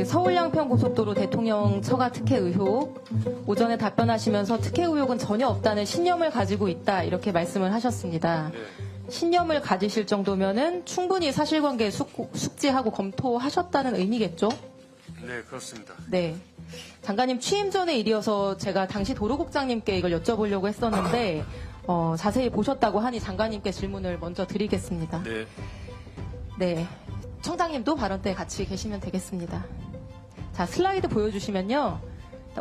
서울 양평고속도로 대통령 처가 특혜 의혹, 오전에 답변하시면서 특혜 의혹은 전혀 없다는 신념을 가지고 있다, 이렇게 말씀을 하셨습니다. 네. 신념을 가지실 정도면은 충분히 사실관계 숙지하고 검토하셨다는 의미겠죠? 네, 그렇습니다. 네. 장관님 취임 전의 일이어서 제가 당시 도로국장님께 이걸 여쭤보려고 했었는데 자세히 보셨다고 하니 장관님께 질문을 먼저 드리겠습니다. 네. 네. 청장님도 발언 때 같이 계시면 되겠습니다. 자, 슬라이드 보여주시면요.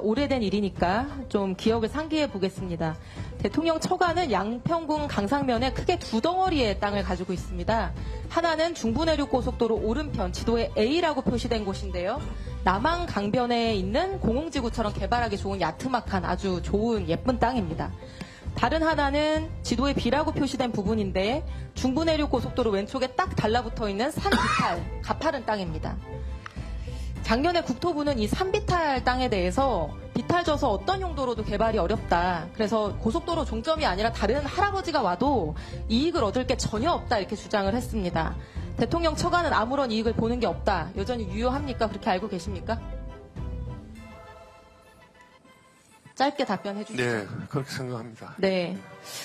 오래된 일이니까 좀 기억을 상기해 보겠습니다. 대통령 처가는 양평군 강상면에 크게 두 덩어리의 땅을 가지고 있습니다. 하나는 중부내륙고속도로 오른편 지도에 A라고 표시된 곳인데요. 남한 강변에 있는 공흥지구처럼 개발하기 좋은 야트막한 아주 좋은 예쁜 땅입니다. 다른 하나는 지도에 B라고 표시된 부분인데 중부내륙고속도로 왼쪽에 딱 달라붙어 있는 산비탈, 가파른 땅입니다. 작년에 국토부는 이 산비탈 땅에 대해서 비탈져서 어떤 용도로도 개발이 어렵다. 그래서 고속도로 종점이 아니라 다른 할아버지가 와도 이익을 얻을 게 전혀 없다, 이렇게 주장을 했습니다. 대통령 처가는 아무런 이익을 보는 게 없다. 여전히 유효합니까? 그렇게 알고 계십니까? 짧게 답변해 주시죠. 네, 그렇게 생각합니다. 네.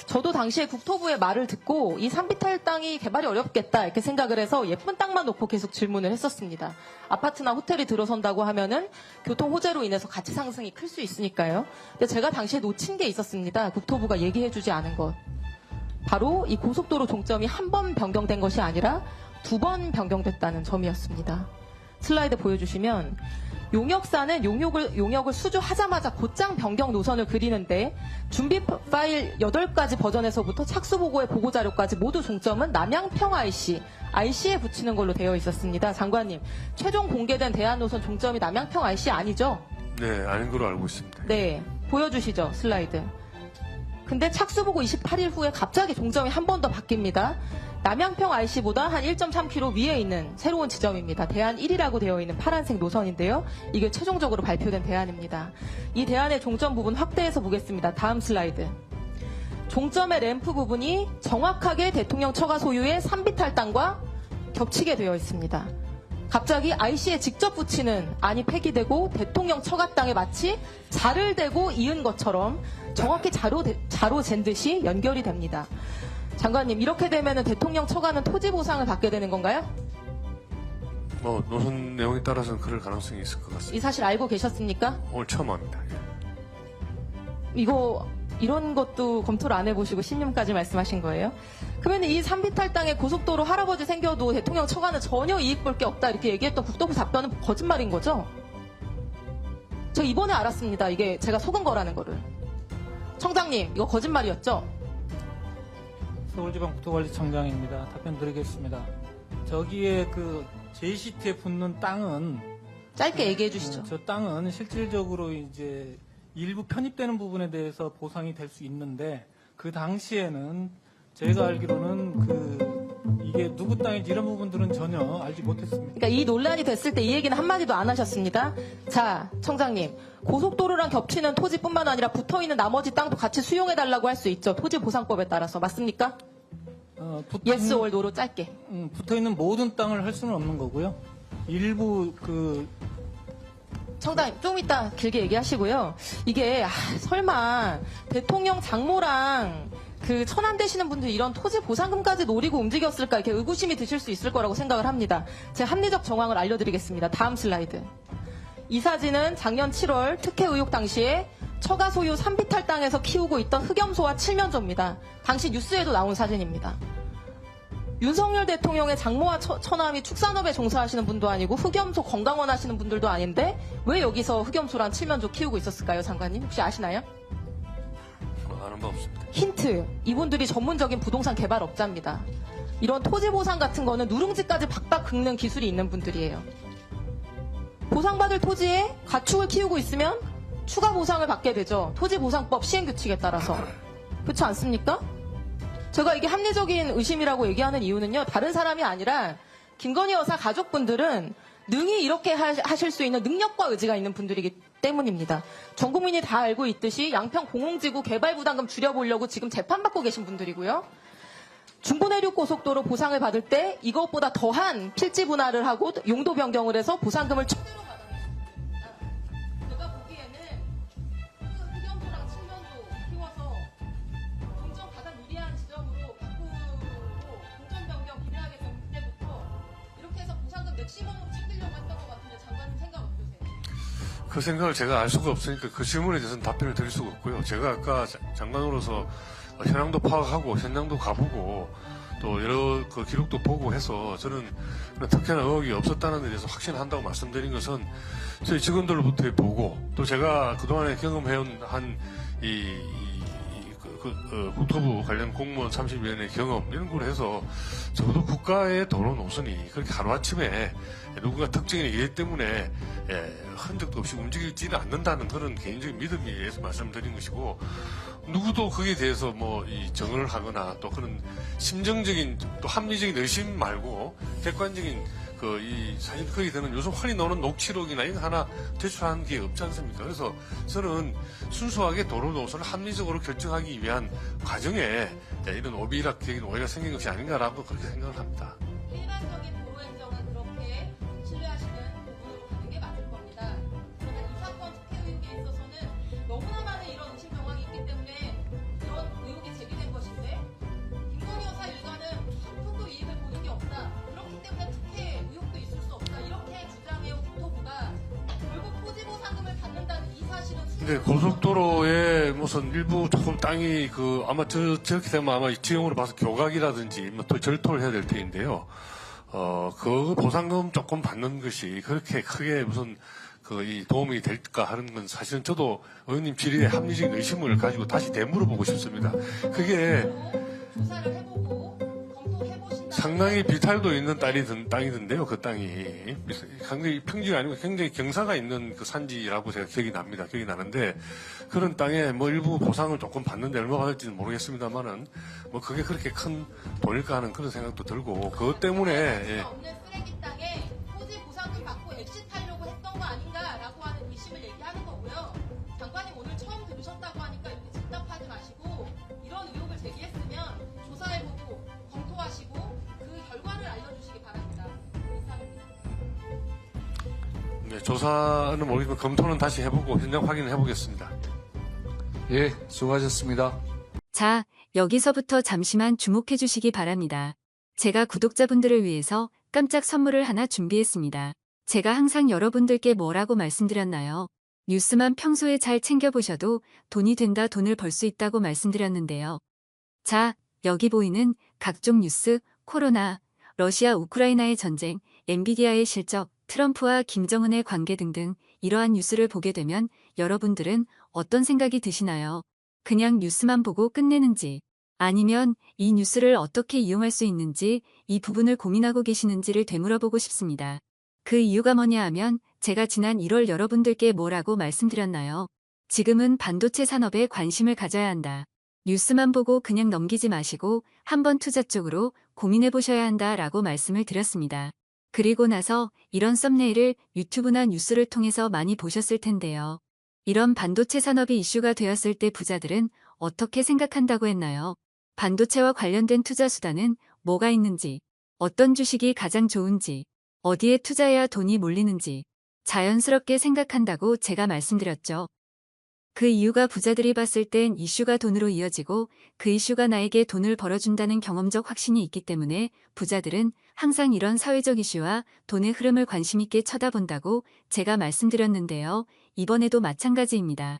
저도 당시에 국토부의 말을 듣고 이 산비탈 땅이 개발이 어렵겠다, 이렇게 생각을 해서 예쁜 땅만 놓고 계속 질문을 했었습니다. 아파트나 호텔이 들어선다고 하면은 교통 호재로 인해서 가치 상승이 클 수 있으니까요. 근데 제가 당시에 놓친 게 있었습니다. 국토부가 얘기해 주지 않은 것. 바로 이 고속도로 종점이 한 번 변경된 것이 아니라 두 번 변경됐다는 점이었습니다. 슬라이드 보여주시면 용역사는 용역을 수주하자마자 곧장 변경 노선을 그리는데 준비 파일 8가지 버전에서부터 착수보고의 보고자료까지 모두 종점은 남양평 IC에 붙이는 걸로 되어 있었습니다. 장관님, 최종 공개된 대안노선 종점이 남양평 IC 아니죠? 네, 아닌 걸로 알고 있습니다. 네, 보여주시죠, 슬라이드. 근데 착수보고 28일 후에 갑자기 종점이 한 번 더 바뀝니다. 남양평 IC보다 한 1.3km 위에 있는 새로운 지점입니다. 대안 1이라고 되어 있는 파란색 노선인데요. 이게 최종적으로 발표된 대안입니다. 이 대안의 종점 부분 확대해서 보겠습니다. 다음 슬라이드. 종점의 램프 부분이 정확하게 대통령 처가 소유의 산비탈 땅과 겹치게 되어 있습니다. 갑자기 IC에 직접 붙이는 안이 폐기되고 대통령 처가 땅에 마치 자를 대고 이은 것처럼 정확히 자로 잰 듯이 연결이 됩니다. 장관님, 이렇게 되면 대통령 처가는 토지 보상을 받게 되는 건가요? 노선 내용에 따라서는 그럴 가능성이 있을 것 같습니다. 이 사실 알고 계셨습니까? 오늘 처음 합니다. 예. 이런 것도 검토를 안 해보시고 신념까지 말씀하신 거예요? 그러면 이 산비탈 땅에 고속도로 할아버지 생겨도 대통령 처가는 전혀 이익 볼 게 없다, 이렇게 얘기했던 국토부 답변은 거짓말인 거죠? 저 이번에 알았습니다. 이게 제가 속은 거라는 거를. 청장님, 이거 거짓말이었죠? 서울지방국토관리청장입니다. 답변 드리겠습니다. 저기에 그 JCT에 붙는 땅은 짧게 얘기해 주시죠. 저 땅은 실질적으로 이제 일부 편입되는 부분에 대해서 보상이 될 수 있는데 그 당시에는 제가 알기로는 이게 누구 땅인지 이런 부분들은 전혀 알지 못했습니다. 그러니까 이 논란이 됐을 때 이 얘기는 한마디도 안 하셨습니다. 자, 청장님, 고속도로랑 겹치는 토지뿐만 아니라 붙어있는 나머지 땅도 같이 수용해달라고 할 수 있죠. 토지보상법에 따라서. 맞습니까? yes or no로 짧게. 붙어있는 모든 땅을 할 수는 없는 거고요. 일부 청장님, 좀 이따 길게 얘기하시고요. 이게 설마 대통령 장모랑 천안 되시는 분들 이런 토지 보상금까지 노리고 움직였을까, 이렇게 의구심이 드실 수 있을 거라고 생각을 합니다. 제 합리적 정황을 알려드리겠습니다. 다음 슬라이드. 이 사진은 작년 7월 특혜 의혹 당시에 처가 소유 산비탈 땅에서 키우고 있던 흑염소와 칠면조입니다. 당시 뉴스에도 나온 사진입니다. 윤석열 대통령의 장모와 처남이 축산업에 종사하시는 분도 아니고 흑염소 건강원 하시는 분들도 아닌데 왜 여기서 흑염소랑 칠면조 키우고 있었을까요, 장관님? 혹시 아시나요? 아는 바 없습니다. 힌트, 이분들이 전문적인 부동산 개발업자입니다. 이런 토지 보상 같은 거는 누룽지까지 박박 긁는 기술이 있는 분들이에요. 보상받을 토지에 가축을 키우고 있으면 추가 보상을 받게 되죠. 토지보상법 시행규칙에 따라서. 그렇지 않습니까? 제가 이게 합리적인 의심이라고 얘기하는 이유는요, 다른 사람이 아니라 김건희 여사 가족분들은 능히 이렇게 하실 수 있는 능력과 의지가 있는 분들이기 때문입니다. 전 국민이 다 알고 있듯이 양평 공흥지구 개발 부담금 줄여보려고 지금 재판받고 계신 분들이고요. 중부내륙고속도로 보상을 받을 때 이것보다 더한 필지 분할을 하고 용도 변경을 해서 보상금을 최대로 받아냈습니다. 제가 보기에는 그 흑연도랑 칠면도 키워서 공정 가장 유리한 지점으로 바꾸고 공정 변경 비례하게 된 그때부터 이렇게 해서 보상금 맥시멈으로 챙기려고 했던 것 같은데 장관님 생각 어떠세요? 그 생각을 제가 알 수가 없으니까 그 질문에 대해서는 답변을 드릴 수가 없고요. 제가 아까 장관으로서 현황도 파악하고 현장도 가보고 또 여러 그 기록도 보고 해서 저는 특혜나 의혹이 없었다는 데 대해서 확신한다고 말씀드린 것은 저희 직원들로부터 보고 또 제가 그동안에 경험해온 국토부 관련 공무원 30년의 경험 이런 걸 해서 적어도 국가의 도로 노선이 그렇게 하루아침에 누군가 특정인의 일 때문에 흔적도 없이 움직이지는 않는다는 그런 개인적인 믿음에 의해서 말씀드린 것이고 누구도 거기에 대해서 이 정을 하거나 또 그런 심정적인 또 합리적인 의심 말고 객관적인 사실 거기 되는 요즘 흔히 나오는 녹취록이나 이거 하나 제출하는 게 없지 않습니까? 그래서 저는 순수하게 도로 노선을 합리적으로 결정하기 위한 과정에 이런 오비락적인 오해가 생긴 것이 아닌가라고 그렇게 생각을 합니다. 일반적인 도로 행정은 그렇게 신뢰하시는 부분으로 가는 게 맞을 겁니다. 그러나 이 사건 특혜 의혹에 있어서는 너무나 많은 이런 의심 정황이 있기 때문에 이런 의혹이 제기된 것인데 김건희 여사 일가는 한 푼도 이익을 보는 게 없다. 그렇기 때문에 특혜 의혹도 있을 수 없다. 이렇게 주장해온 국토부가 결국 토지보상금을 받는다는 이 사실은 근데 고속도로에 무슨 일부 조금 땅이 아마 저렇게 되면 아마 지형으로 봐서 교각이라든지 또 절토를 해야 될 테인데요. 그 보상금 조금 받는 것이 그렇게 크게 무슨 이 도움이 될까 하는 건 사실은 저도 의원님 질의에 합리적인 의심을 가지고 다시 되물어보고 싶습니다. 그게 조사를 해보고 검토해보신다. 상당히 비탈도 있는 땅이던데요. 그 땅이 굉장히 평지가 아니고 굉장히 경사가 있는 그 산지라고 제가 기억이 나는데 그런 땅에 일부 보상을 조금 받는데 얼마 받을지는 모르겠습니다만은 그게 그렇게 큰 돈일까 하는 그런 생각도 들고 그것 때문에 없는 쓰레기 땅에 토지 보상금 받고 엑시트하려고 했던 거 아닌가라고 하는 의심을 얘기하는 거고요. 장관님 오늘 처음 들으셨다고 하니까 이렇게 즉답하지 마시고 이런 의혹을 제기했으면 조사해보고 검토하시고 그 결과를 알려주시기 바랍니다. 이상입니다. 네, 조사는 모르겠지만 검토는 다시 해보고 현장 확인을 해보겠습니다. 예, 수고하셨습니다. 자, 여기서부터 잠시만 주목해 주시기 바랍니다. 제가 구독자분들을 위해서 깜짝 선물을 하나 준비했습니다. 제가 항상 여러분들께 뭐라고 말씀드렸나요? 뉴스만 평소에 잘 챙겨보셔도 돈이 된다, 돈을 벌 수 있다고 말씀드렸는데요. 자, 여기 보이는 각종 뉴스, 코로나, 러시아 우크라이나의 전쟁, 엔비디아의 실적, 트럼프와 김정은의 관계 등등 이러한 뉴스를 보게 되면 여러분들은 어떤 생각이 드시나요? 그냥 뉴스만 보고 끝내는지 아니면 이 뉴스를 어떻게 이용할 수 있는지 이 부분을 고민하고 계시는지를 되물어보고 싶습니다. 그 이유가 뭐냐 하면 제가 지난 1월 여러분들께 뭐라고 말씀드렸나요? 지금은 반도체 산업에 관심을 가져야 한다. 뉴스만 보고 그냥 넘기지 마시고 한번 투자 쪽으로 고민해 보셔야 한다라고 말씀을 드렸습니다. 그리고 나서 이런 썸네일을 유튜브나 뉴스를 통해서 많이 보셨을 텐데요. 이런 반도체 산업이 이슈가 되었을 때 부자들은 어떻게 생각한다고 했나요? 반도체와 관련된 투자 수단은 뭐가 있는지, 어떤 주식이 가장 좋은지, 어디에 투자해야 돈이 몰리는지 자연스럽게 생각한다고 제가 말씀드렸죠. 그 이유가 부자들이 봤을 땐 이슈가 돈으로 이어지고 그 이슈가 나에게 돈을 벌어준다는 경험적 확신이 있기 때문에 부자들은 항상 이런 사회적 이슈와 돈의 흐름을 관심 있게 쳐다본다고 제가 말씀드렸는데요. 이번에도 마찬가지입니다.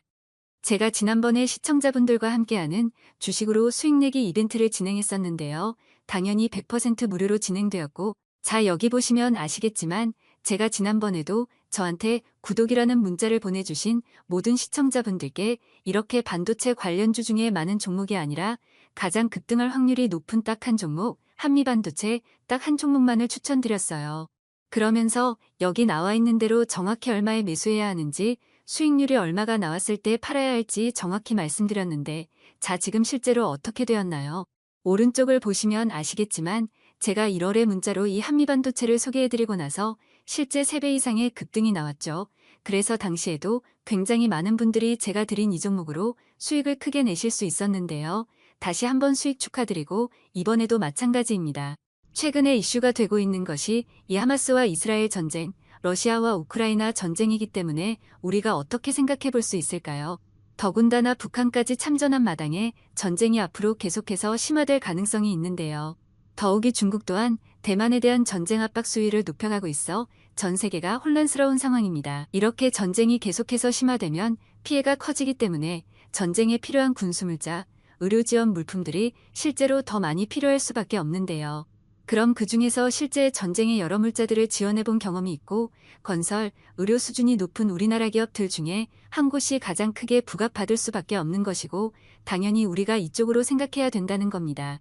제가 지난번에 시청자분들과 함께하는 주식으로 수익 내기 이벤트를 진행했었는데요. 당연히 100% 무료로 진행되었고 자 여기 보시면 아시겠지만 제가 지난번에도 저한테 구독이라는 문자를 보내주신 모든 시청자분들께 이렇게 반도체 관련주 중에 많은 종목이 아니라 가장 급등할 확률이 높은 딱 한 종목, 한미반도체 딱 한 종목만을 추천드렸어요. 그러면서 여기 나와 있는 대로 정확히 얼마에 매수해야 하는지 수익률이 얼마가 나왔을 때 팔아야 할지 정확히 말씀드렸는데 자 지금 실제로 어떻게 되었나요? 오른쪽을 보시면 아시겠지만 제가 1월에 문자로 이 한미반도체를 소개해드리고 나서 실제 3배 이상의 급등이 나왔죠. 그래서 당시에도 굉장히 많은 분들이 제가 드린 이 종목으로 수익을 크게 내실 수 있었는데요. 다시 한번 수익 축하드리고 이번에도 마찬가지입니다. 최근에 이슈가 되고 있는 것이 이 하마스와 이스라엘 전쟁, 러시아와 우크라이나 전쟁이기 때문에 우리가 어떻게 생각해 볼 수 있을까요? 더군다나 북한까지 참전한 마당에 전쟁이 앞으로 계속해서 심화될 가능성이 있는데요. 더욱이 중국 또한 대만에 대한 전쟁 압박 수위를 높여가고 있어 전 세계가 혼란스러운 상황입니다. 이렇게 전쟁이 계속해서 심화되면 피해가 커지기 때문에 전쟁에 필요한 군수물자, 의료 지원 물품들이 실제로 더 많이 필요할 수밖에 없는데요. 그럼 그 중에서 실제 전쟁의 여러 물자들을 지원해본 경험이 있고 건설, 의료 수준이 높은 우리나라 기업들 중에 한 곳이 가장 크게 부각받을 수밖에 없는 것이고 당연히 우리가 이쪽으로 생각해야 된다는 겁니다.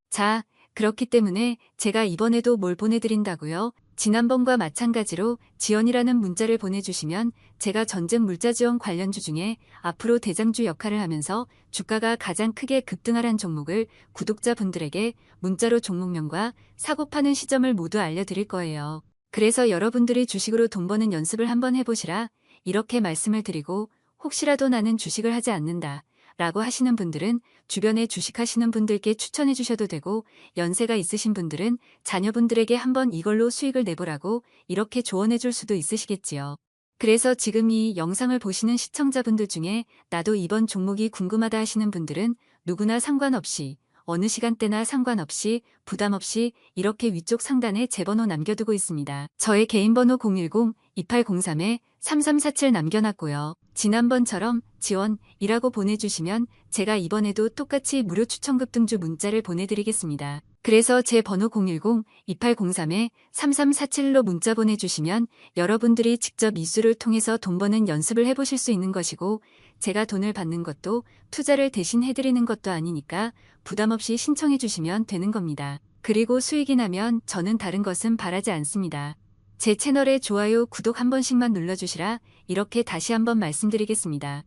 자, 그렇기 때문에 제가 이번에도 뭘 보내드린다고요? 지난번과 마찬가지로 지원이라는 문자를 보내주시면 제가 전쟁 물자 지원 관련주 중에 앞으로 대장주 역할을 하면서 주가가 가장 크게 급등하란 종목을 구독자분들에게 문자로 종목명과 사고 파는 시점을 모두 알려드릴 거예요. 그래서 여러분들이 주식으로 돈 버는 연습을 한번 해보시라 이렇게 말씀을 드리고 혹시라도 나는 주식을 하지 않는다 라고 하시는 분들은 주변에 주식하시는 분들께 추천해 주셔도 되고 연세가 있으신 분들은 자녀분들에게 한번 이걸로 수익을 내보라고 이렇게 조언해 줄 수도 있으시겠지요. 그래서 지금 이 영상을 보시는 시청자분들 중에 나도 이번 종목이 궁금하다 하시는 분들은 누구나 상관없이 어느 시간대나 상관없이 부담 없이 이렇게 위쪽 상단에 제 번호 남겨두고 있습니다. 저의 개인 번호 010-2803-3347 남겨놨고요. 지난번처럼 지원이라고 보내주시면 제가 이번에도 똑같이 무료 추천급 등주 문자를 보내드리겠습니다. 그래서 제 번호 010-2803-3347로 문자 보내주시면 여러분들이 직접 이수를 통해서 돈 버는 연습을 해보실 수 있는 것이고 제가 돈을 받는 것도 투자를 대신 해드리는 것도 아니니까 부담 없이 신청해 주시면 되는 겁니다. 그리고 수익이 나면 저는 다른 것은 바라지 않습니다. 제 채널에 좋아요, 구독 한 번씩만 눌러주시라 이렇게 다시 한번 말씀드리겠습니다.